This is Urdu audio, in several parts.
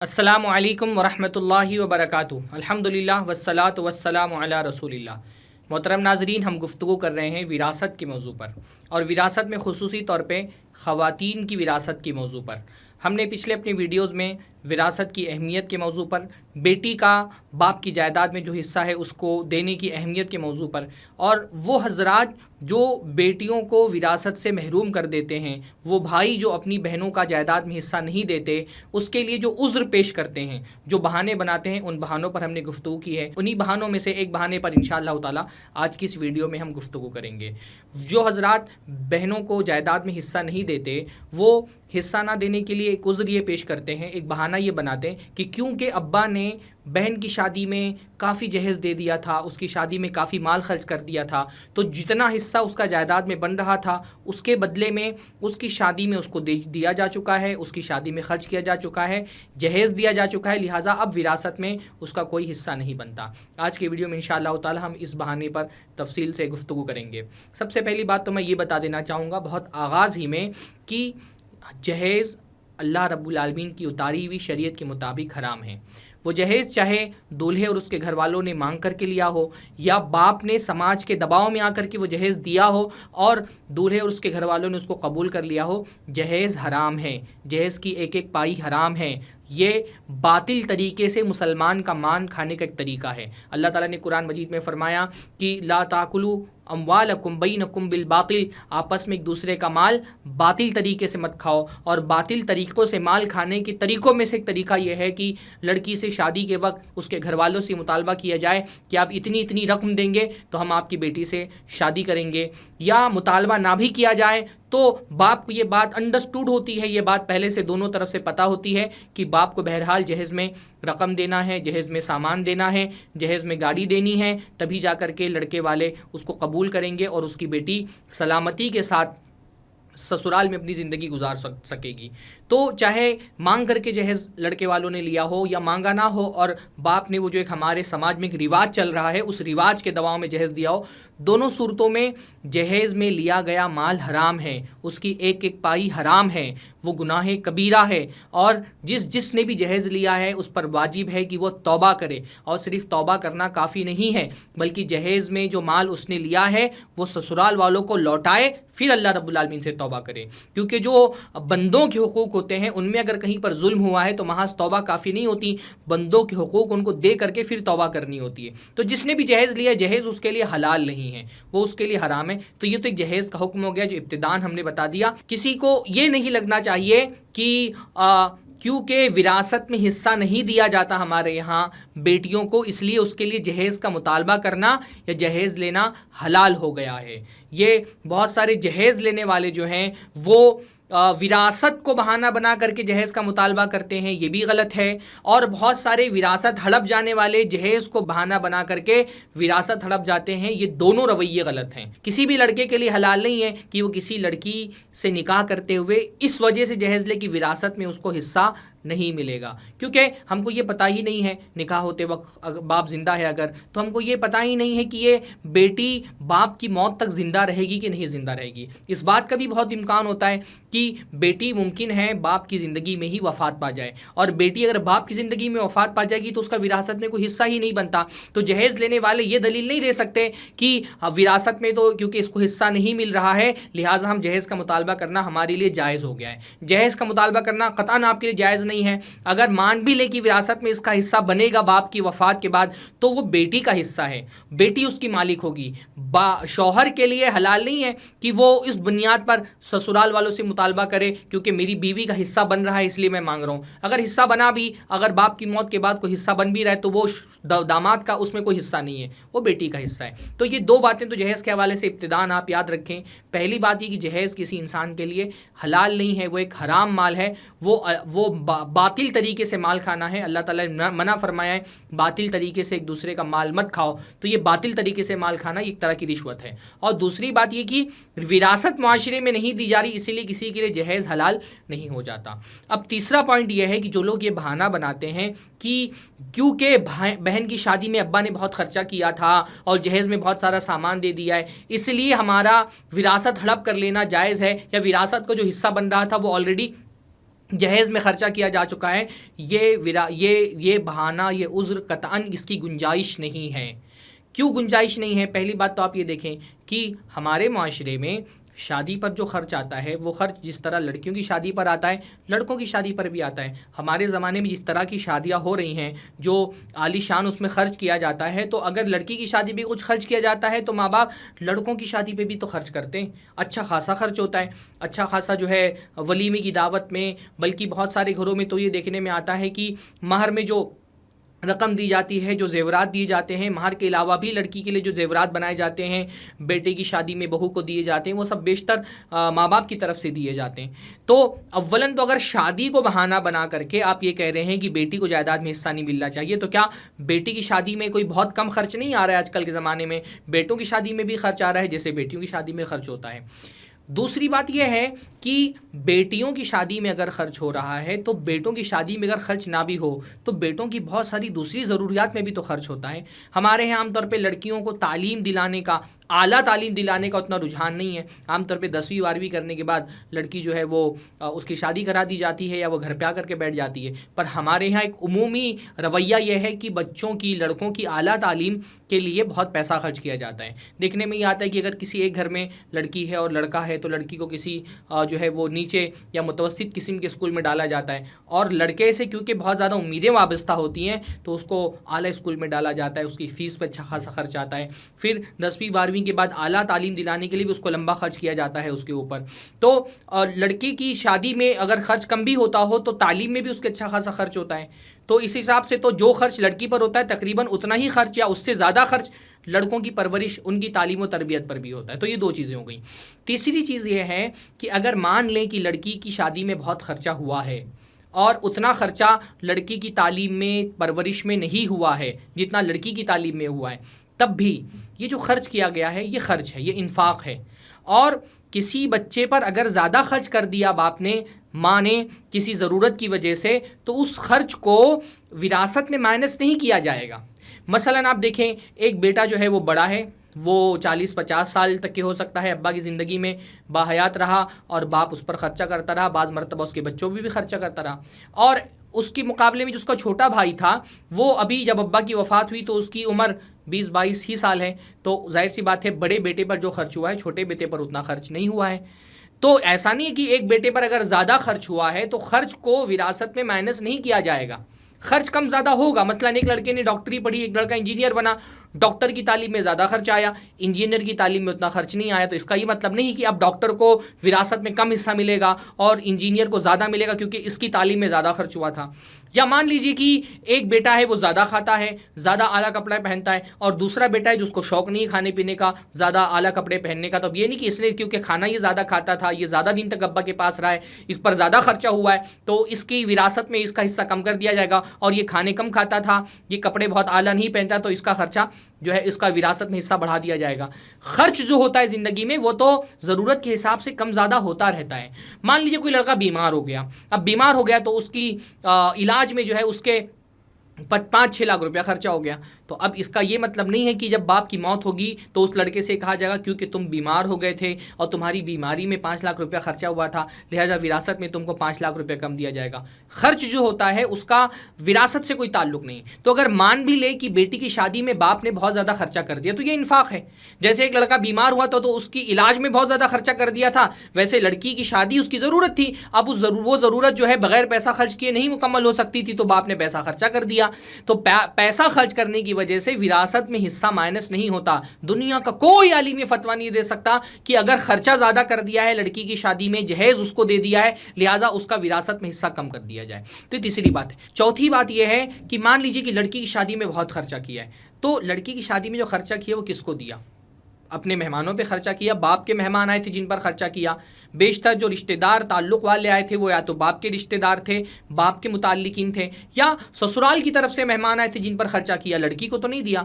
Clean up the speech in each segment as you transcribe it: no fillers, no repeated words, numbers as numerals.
السلام علیکم ورحمۃ اللہ وبرکاتہ۔ الحمدللہ والصلاۃ والسلام علی رسول اللہ۔ محترم ناظرین، ہم گفتگو کر رہے ہیں وراثت کے موضوع پر، اور وراثت میں خصوصی طور پہ خواتین کی وراثت کے موضوع پر۔ ہم نے پچھلے اپنی ویڈیوز میں وراثت کی اہمیت کے موضوع پر، بیٹی کا باپ کی جائیداد میں جو حصہ ہے اس کو دینے کی اہمیت کے موضوع پر، اور وہ حضرات جو بیٹیوں کو وراثت سے محروم کر دیتے ہیں، وہ بھائی جو اپنی بہنوں کا جائیداد میں حصہ نہیں دیتے، اس کے لیے جو عذر پیش کرتے ہیں، جو بہانے بناتے ہیں، ان بہانوں پر ہم نے گفتگو کی ہے۔ انہی بہانوں میں سے ایک بہانے پر انشاءاللہ تعالی آج کی اس ویڈیو میں ہم گفتگو کریں گے۔ جو حضرات بہنوں کو جائیداد میں حصہ نہیں دیتے، وہ حصہ نہ دینے کے لیے ایک عذر یہ پیش کرتے ہیں، ایک بہانہ یہ بناتے ہیں کہ کیونکہ ابا نے بہن کی شادی میں کافی جہیز دے دیا تھا، اس کی شادی میں کافی مال خرچ کر دیا تھا، تو جتنا حصہ اس کا جائیداد میں بن رہا تھا اس کے بدلے میں اس کی شادی میں اس کو دیا جا چکا ہے، اس کی شادی میں خرچ کیا جا چکا ہے، جہیز دیا جا چکا ہے، لہٰذا اب وراثت میں اس کا کوئی حصہ نہیں بنتا۔ آج کی ویڈیو میں انشاءاللہ تعالی ہم اس بہانے پر تفصیل سے گفتگو کریں گے۔ سب سے پہلی بات تو میں یہ بتا دینا چاہوں گا بہت آغاز ہی میں کہ جہیز اللہ رب العالمین کی اتاری ہوئی شریعت کے مطابق حرام ہے۔ وہ جہیز چاہے دولہے اور اس کے گھر والوں نے مانگ کر کے لیا ہو، یا باپ نے سماج کے دباؤ میں آ کر کے وہ جہیز دیا ہو اور دولہے اور اس کے گھر والوں نے اس کو قبول کر لیا ہو، جہیز حرام ہے، جہیز کی ایک ایک پائی حرام ہے۔ یہ باطل طریقے سے مسلمان کا مان کھانے کا ایک طریقہ ہے۔ اللہ تعالیٰ نے قرآن مجید میں فرمایا کہ لا تاکلوا اموالکم بینکم بالباطل، آپس میں ایک دوسرے کا مال باطل طریقے سے مت کھاؤ۔ اور باطل طریقوں سے مال کھانے کے طریقوں میں سے ایک طریقہ یہ ہے کہ لڑکی سے شادی کے وقت اس کے گھر والوں سے مطالبہ کیا جائے کہ آپ اتنی اتنی رقم دیں گے تو ہم آپ کی بیٹی سے شادی کریں گے، یا مطالبہ نہ بھی کیا جائے تو باپ کو یہ بات انڈرسٹوڈ ہوتی ہے، یہ بات پہلے سے دونوں طرف سے پتہ ہوتی ہے کہ باپ کو بہرحال جہیز میں رقم دینا ہے، جہیز میں سامان دینا ہے، جہیز میں گاڑی دینی ہے، تبھی جا کر کے لڑکے والے اس کو قبول کریں گے اور اس کی بیٹی سلامتی کے ساتھ سسرال میں اپنی زندگی گزار سکے گی۔ تو چاہے مانگ کر کے جہیز لڑکے والوں نے لیا ہو یا مانگا نہ ہو، اور باپ نے وہ جو ایک ہمارے سماج میں ایک رواج چل رہا ہے اس رواج کے دباؤ میں جہیز دیا ہو، دونوں صورتوں میں جہیز میں لیا گیا مال حرام ہے، اس کی ایک ایک پائی حرام ہے، وہ گناہ کبیرہ ہے۔ اور جس نے بھی جہیز لیا ہے اس پر واجب ہے کہ وہ توبہ کرے، اور صرف توبہ کرنا کافی نہیں ہے بلکہ جہیز میں جو مال اس نے لیا ہے وہ سسرال والوں کو لوٹائے، پھر اللہ رب العالمین سے توبہ کرے۔ کیونکہ جو بندوں کے حقوق ہوتے ہیں ان میں اگر کہیں پر ظلم ہوا ہے تو محض توبہ کافی نہیں ہوتی، بندوں کے حقوق ان کو دے کر کے پھر توبہ کرنی ہوتی ہے۔ تو جس نے بھی جہیز لیا، جہیز اس کے لیے حلال نہیں ہے، وہ اس کے لیے حرام ہے۔ تو یہ تو ایک جہیز کا حکم ہو گیا جو ابتداءً ہم نے بتا دیا۔ کسی کو یہ نہیں لگنا چاہیے کہ کیونکہ وراثت میں حصہ نہیں دیا جاتا ہمارے یہاں بیٹیوں کو، اس لیے اس کے لیے جہیز کا مطالبہ کرنا یا جہیز لینا حلال ہو گیا ہے۔ یہ بہت سارے جہیز لینے والے جو ہیں وہ وراثت کو بہانہ بنا کر کے جہیز کا مطالبہ کرتے ہیں، یہ بھی غلط ہے۔ اور بہت سارے وراثت ہڑپ جانے والے جہیز کو بہانہ بنا کر کے وراثت ہڑپ جاتے ہیں، یہ دونوں رویے غلط ہیں۔ کسی بھی لڑکے کے لیے حلال نہیں ہے کہ وہ کسی لڑکی سے نکاح کرتے ہوئے اس وجہ سے جہیز لے کہ وراثت میں اس کو حصہ نہیں ملے گا، کیونکہ ہم کو یہ پتہ ہی نہیں ہے نکاح ہوتے وقت باپ زندہ ہے اگر، تو ہم کو یہ پتہ ہی نہیں ہے کہ یہ بیٹی باپ کی موت تک زندہ رہے گی کہ نہیں زندہ رہے گی۔ اس بات کا بھی بہت امکان ہوتا ہے کہ بیٹی ممکن ہے باپ کی زندگی میں ہی وفات پا جائے، اور بیٹی اگر باپ کی زندگی میں وفات پا جائے گی تو اس کا وراثت میں کوئی حصہ ہی نہیں بنتا۔ تو جہیز لینے والے یہ دلیل نہیں دے سکتے کہ وراثت میں تو کیونکہ اس کو حصہ نہیں مل رہا ہے لہٰذا ہم جہیز کا مطالبہ کرنا ہمارے لیے جائز ہو گیا ہے۔ جہیز کا مطالبہ کرنا قطعاً آپ کے لیے جائز نہیں ہے۔ اگر مان بھی لے کہ وراثت میں اس کا حصہ بنے گا باپ کی وفات کے بعد تو وہ بیٹی کا حصہ ہے، بیٹی اس کی مالک ہوگی۔ شوہر کے لیے حلال نہیں ہے کہ وہ اس بنیاد پر سسرال والوں سے مطالبہ کرے کیونکہ میری بیوی کا حصہ بن رہا ہے اس لیے میں مانگ رہا ہوں۔ اگر حصہ بنا بھی، اگر باپ کی موت کے بعد کوئی حصہ بن بھی رہا ہے تو وہ داماد کا اس میں کوئی حصہ نہیں ہے، وہ بیٹی کا حصہ ہے۔ تو یہ دو باتیں تو جہیز کے حوالے سے ابتداءً آپ یاد رکھیں۔ پہلی بات یہ کہ جہیز کسی انسان کے لیے حلال نہیں ہے، وہ ایک حرام مال ہے، وہ باطل طریقے سے مال کھانا ہے۔ اللہ تعالیٰ نے منع فرمایا ہے باطل طریقے سے ایک دوسرے کا مال مت کھاؤ، تو یہ باطل طریقے سے مال کھانا ایک طرح کی رشوت ہے۔ اور دوسری بات یہ کہ وراثت معاشرے میں نہیں دی جا رہی، اسی لیے کسی کے لیے جہیز حلال نہیں ہو جاتا۔ اب تیسرا پوائنٹ یہ ہے کہ جو لوگ یہ بہانہ بناتے ہیں کہ کیونکہ بہن کی شادی میں ابا نے بہت خرچہ کیا تھا اور جہیز میں بہت سارا سامان دے دیا ہے، اس لیے ہمارا وراثت ہڑپ کر لینا جائز ہے، یا وراثت کو جو حصہ بن رہا تھا وہ آلریڈی جہیز میں خرچہ کیا جا چکا ہے، یہ بہانہ، یہ عذر قطعاً اس کی گنجائش نہیں ہے۔ کیوں گنجائش نہیں ہے؟ پہلی بات تو آپ یہ دیکھیں کہ ہمارے معاشرے میں شادی پر جو خرچ آتا ہے وہ خرچ جس طرح لڑکیوں کی شادی پر آتا ہے لڑکوں کی شادی پر بھی آتا ہے۔ ہمارے زمانے میں جس طرح کی شادیاں ہو رہی ہیں، جو عالی شان اس میں خرچ کیا جاتا ہے، تو اگر لڑکی کی شادی پہ کچھ خرچ کیا جاتا ہے تو ماں باپ لڑکوں کی شادی پہ بھی تو خرچ کرتے ہیں، اچھا خاصا خرچ ہوتا ہے، اچھا خاصا جو ہے ولیمے کی دعوت میں، بلکہ بہت سارے گھروں میں تو یہ دیکھنے میں آتا ہے کہ مہر میں جو رقم دی جاتی ہے، جو زیورات دیے جاتے ہیں، مہر کے علاوہ بھی لڑکی کے لیے جو زیورات بنائے جاتے ہیں، بیٹے کی شادی میں بہو کو دیے جاتے ہیں، وہ سب بیشتر ماں باپ کی طرف سے دیے جاتے ہیں۔ تو اولاً تو اگر شادی کو بہانہ بنا کر کے آپ یہ کہہ رہے ہیں کہ بیٹی کو جائیداد میں حصہ نہیں ملنا چاہیے، تو کیا بیٹی کی شادی میں کوئی بہت کم خرچ نہیں آ رہا ہے؟ آج کل کے زمانے میں بیٹوں کی شادی میں بھی خرچ آ رہا ہے جیسے بیٹیوں کی شادی میں خرچ ہوتا ہے۔ دوسری بات یہ ہے کہ بیٹیوں کی شادی میں اگر خرچ ہو رہا ہے تو بیٹوں کی شادی میں اگر خرچ نہ بھی ہو تو بیٹوں کی بہت ساری دوسری ضروریات میں بھی تو خرچ ہوتا ہے۔ ہمارے یہاں عام طور پہ لڑکیوں کو تعلیم دلانے کا، اعلیٰ تعلیم دلانے کا اتنا رجحان نہیں ہے۔ عام طور پہ 10ویں 12ویں کرنے کے بعد لڑکی جو ہے وہ اس کی شادی کرا دی جاتی ہے یا وہ گھر پہ آ کر کے بیٹھ جاتی ہے۔ پر ہمارے یہاں ایک عمومی رویہ یہ ہے کہ بچوں کی، لڑکوں کی اعلیٰ تعلیم کے لیے بہت پیسہ خرچ کیا جاتا ہے۔ دیکھنے میں یہ آتا ہے کہ اگر کسی ایک گھر میں لڑکی ہے اور لڑکا ہے تو لڑکی کو کسی جو ہے وہ نیچے یا متوسط قسم کے اسکول میں ڈالا جاتا ہے، اور لڑکے سے کیونکہ بہت زیادہ امیدیں وابستہ ہوتی ہیں تو اس کو اعلیٰ اسکول میں ڈالا جاتا ہے، اس کی فیس پہ اچھا خاصا خرچ آتا ہے۔ پھر 10ویں 12ویں کے بعد اعلیٰ تعلیم دلانے کے لیے بھی اس کو لمبا خرچ کیا جاتا ہے اس کے اوپر۔ تو لڑکی کی شادی میں اگر خرچ کم بھی ہوتا ہو تو تعلیم میں بھی اس کے اچھا خاصا خرچ ہوتا ہے۔ تو اس حساب سے تو جو خرچ لڑکی پر ہوتا ہے تقریباً اتنا ہی خرچ یا اس سے زیادہ خرچ لڑکوں کی پرورش، ان کی تعلیم و تربیت پر بھی ہوتا ہے۔ تو یہ دو چیزیں ہو گئیں۔ تیسری چیز یہ ہے کہ اگر مان لیں کہ لڑکی کی شادی میں بہت خرچہ ہوا ہے اور اتنا خرچہ لڑکی کی تعلیم میں، پرورش میں نہیں ہوا ہے جتنا لڑکی کی تعلیم میں ہوا ہے، تب بھی یہ جو خرچ کیا گیا ہے یہ خرچ ہے، یہ انفاق ہے۔ اور کسی بچے پر اگر زیادہ خرچ کر دیا باپ نے، ماں نے، کسی ضرورت کی وجہ سے، تو اس خرچ کو وراثت میں مائنس نہیں کیا جائے گا۔ مثلاً آپ دیکھیں ایک بیٹا جو ہے وہ بڑا ہے، وہ 40-50 سال تک کے ہو سکتا ہے، ابا کی زندگی میں باحیات رہا اور باپ اس پر خرچہ کرتا رہا، بعض مرتبہ اس کے بچوں پہ بھی خرچہ کرتا رہا، اور اس کے مقابلے میں جو اس کا چھوٹا بھائی تھا وہ ابھی جب ابا کی وفات ہوئی تو اس کی عمر 20-22 ہی سال ہے، تو ظاہر سی بات ہے بڑے بیٹے پر جو خرچ ہوا ہے چھوٹے بیٹے پر اتنا خرچ نہیں ہوا ہے۔ تو ایسا نہیں ہے کہ ایک بیٹے پر اگر زیادہ خرچ ہوا ہے تو خرچ کو وراثت میں مائنس نہیں کیا جائے گا، خرچ کم زیادہ ہوگا۔ مثلاً ایک لڑکے نے ڈاکٹری پڑھی، ایک لڑکا انجینئر بنا، ڈاکٹر کی تعلیم میں زیادہ خرچ آیا، انجینئر کی تعلیم میں اتنا خرچ نہیں آیا، تو اس کا یہ مطلب نہیں کہ اب ڈاکٹر کو وراثت میں کم حصہ ملے گا اور انجینئر کو زیادہ ملے گا کیونکہ اس کی تعلیم میں زیادہ خرچ ہوا تھا۔ یا مان لیجیے کہ ایک بیٹا ہے وہ زیادہ کھاتا ہے، زیادہ اعلیٰ کپڑے پہنتا ہے، اور دوسرا بیٹا ہے جو اس کو شوق نہیں ہے کھانے پینے کا، زیادہ اعلیٰ کپڑے پہننے کا۔ تو اب یہ نہیں کہ اس نے کیونکہ کھانا یہ زیادہ کھاتا تھا، یہ زیادہ دن تک ابا کے پاس رہا ہے، اس پر زیادہ خرچہ ہوا ہے تو اس کی وراثت میں اس کا حصہ کم کر دیا جائے گا، اور یہ کھانے کم کھاتا تھا، یہ کپڑے بہت اعلیٰ نہیں پہنتا تو اس کا خرچہ جو ہے اس کا وراثت میں حصہ بڑھا دیا جائے گا۔ خرچ جو ہوتا ہے زندگی میں وہ تو ضرورت کے حساب سے کم زیادہ ہوتا رہتا ہے۔ مان لیجیے کوئی لڑکا بیمار ہو گیا، اب بیمار ہو گیا تو اس کی علاج میں جو ہے اس کے 5-6 لاکھ روپیہ خرچہ ہو گیا، تو اب اس کا یہ مطلب نہیں ہے کہ جب باپ کی موت ہوگی تو اس لڑکے سے کہا جائے گا کیونکہ تم بیمار ہو گئے تھے اور تمہاری بیماری میں 5 لاکھ روپیہ خرچہ ہوا تھا لہٰذا وراثت میں تم کو 5 لاکھ روپیہ کم دیا جائے گا۔ خرچ جو ہوتا ہے اس کا وراثت سے کوئی تعلق نہیں۔ تو اگر مان بھی لے کہ بیٹی کی شادی میں باپ نے بہت زیادہ خرچہ کر دیا تو یہ انفاق ہے۔ جیسے ایک لڑکا بیمار ہوا تو اس کی علاج میں بہت زیادہ خرچہ کر دیا تھا، ویسے لڑکی کی شادی اس کی ضرورت تھی، اب وہ ضرورت جو ہے بغیر پیسہ خرچ کیے نہیں مکمل ہو سکتی تھی تو باپ نے پیسہ خرچہ کر دیا۔ تو پیسہ خرچ کرنے کی وجہ سے وراثت میں حصہ مائنس نہیں ہوتا۔ دنیا کا کوئی عالم یہ فتویٰ نہیں دے سکتا کہ اگر خرچہ زیادہ کر دیا ہے لڑکی کی شادی میں، جہیز اس کو دے دیا ہے لہٰذا اس کا وراثت میں حصہ کم کر دیا جائے۔ تو یہ تیسری بات ہے۔ چوتھی بات یہ ہے کہ مان لیجیے کہ لڑکی کی شادی میں بہت خرچہ کیا ہے، تو لڑکی کی شادی میں جو خرچہ کیا وہ کس کو دیا؟ اپنے مہمانوں پہ خرچہ کیا، باپ کے مہمان آئے تھے جن پر خرچہ کیا، بیشتر جو رشتہ دار تعلق والے آئے تھے وہ یا تو باپ کے رشتہ دار تھے، باپ کے متعلقین تھے، یا سسرال کی طرف سے مہمان آئے تھے جن پر خرچہ کیا، لڑکی کو تو نہیں دیا۔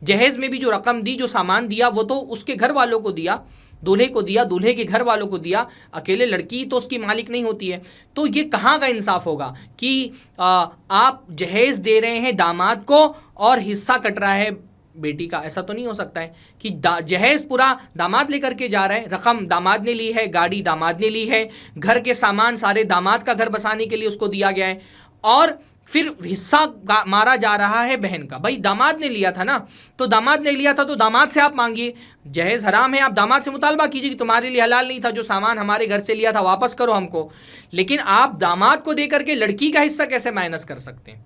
جہیز میں بھی جو رقم دی، جو سامان دیا وہ تو اس کے گھر والوں کو دیا، دولہے کو دیا، دولہے کے گھر والوں کو دیا، اکیلے لڑکی تو اس کی مالک نہیں ہوتی ہے۔ تو یہ کہاں کا انصاف ہوگا کہ آپ جہیز دے رہے ہیں داماد کو اور حصہ کٹ رہا ہے بیٹی کا ایسا تو نہیں ہو سکتا ہے کہ جہیز پورا داماد لے کر کے جا رہا ہے، رقم داماد نے لی ہے، گاڑی داماد نے لی ہے، گھر کے سامان سارے داماد کا گھر بسانے کے لیے اس کو دیا گیا ہے، اور پھر حصہ مارا جا رہا ہے بہن کا. بھائی داماد نے لیا تھا نا، تو داماد نے لیا تھا تو داماد سے آپ مانگیے. جہیز حرام ہے، آپ داماد سے مطالبہ کیجیے کہ تمہارے لیے حلال نہیں تھا، جو سامان ہمارے گھر سے لیا تھا واپس کرو ہم کو. لیکن آپ داماد کو دے کر کے لڑکی کا حصہ کیسے مائنس کر سکتے ہیں؟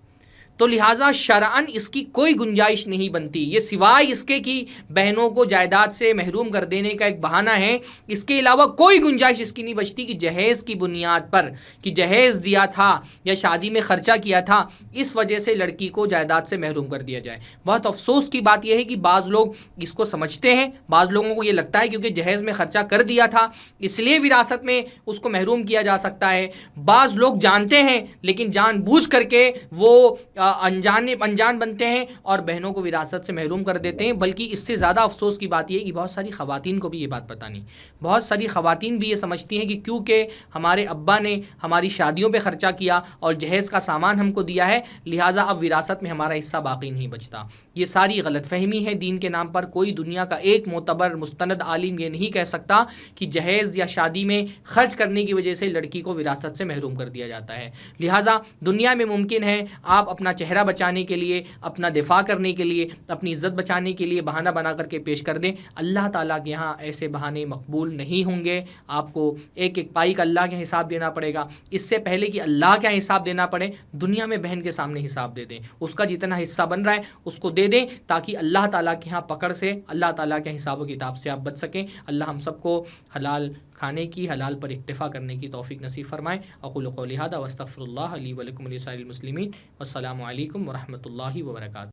تو لہٰذا شرعاً اس کی کوئی گنجائش نہیں بنتی. یہ سوائے اس کے کہ بہنوں کو جائیداد سے محروم کر دینے کا ایک بہانہ ہے، اس کے علاوہ کوئی گنجائش اس کی نہیں بچتی کہ جہیز کی بنیاد پر، کہ جہیز دیا تھا یا شادی میں خرچہ کیا تھا، اس وجہ سے لڑکی کو جائیداد سے محروم کر دیا جائے. بہت افسوس کی بات یہ ہے کہ بعض لوگ اس کو سمجھتے ہیں، بعض لوگوں کو یہ لگتا ہے کیونکہ جہیز میں خرچہ کر دیا تھا اس لیے وراثت میں اس کو محروم کیا جا سکتا ہے. بعض لوگ جانتے ہیں لیکن جان بوجھ کر کے وہ انجان بنتے ہیں اور بہنوں کو وراثت سے محروم کر دیتے ہیں. بلکہ اس سے زیادہ افسوس کی بات یہ ہے کہ بہت ساری خواتین کو بھی یہ بات پتہ نہیں. بہت ساری خواتین بھی یہ سمجھتی ہیں کہ کیونکہ ہمارے ابا نے ہماری شادیوں پہ خرچہ کیا اور جہیز کا سامان ہم کو دیا ہے، لہٰذا اب وراثت میں ہمارا حصہ باقی نہیں بچتا. یہ ساری غلط فہمی ہے دین کے نام پر. کوئی دنیا کا ایک معتبر مستند عالم یہ نہیں کہہ سکتا کہ جہیز یا شادی میں خرچ کرنے کی وجہ سے لڑکی کو وراثت سے محروم کر دیا جاتا ہے. لہٰذا دنیا میں ممکن ہے آپ اپنا چہرہ بچانے کے لیے، اپنا دفاع کرنے کے لیے، اپنی عزت بچانے کے لیے بہانہ بنا کر کے پیش کر دیں. اللہ تعالیٰ کے یہاں ایسے بہانے مقبول نہیں ہوں گے. آپ کو ایک ایک پائی کا اللہ کے حساب دینا پڑے گا. اس سے پہلے کہ اللہ کا حساب دینا پڑے، دنیا میں بہن کے سامنے حساب دے دیں. اس کا جتنا حصہ بن رہا ہے اس کو دے دیں تاکہ اللہ تعالیٰ کے یہاں پکڑ سے، اللہ تعالیٰ کے حساب و کتاب سے آپ بچ سکیں. اللہ ہم سب کو حلال کھانے کی، حلال پر اکتفا کرنے کی توفیق نصیب فرمائے. اقول قولی ھذا واستغفر اللہ لی ولکم ولسائر المسلمین. والسلام علیکم ورحمۃ اللہ وبرکاتہ.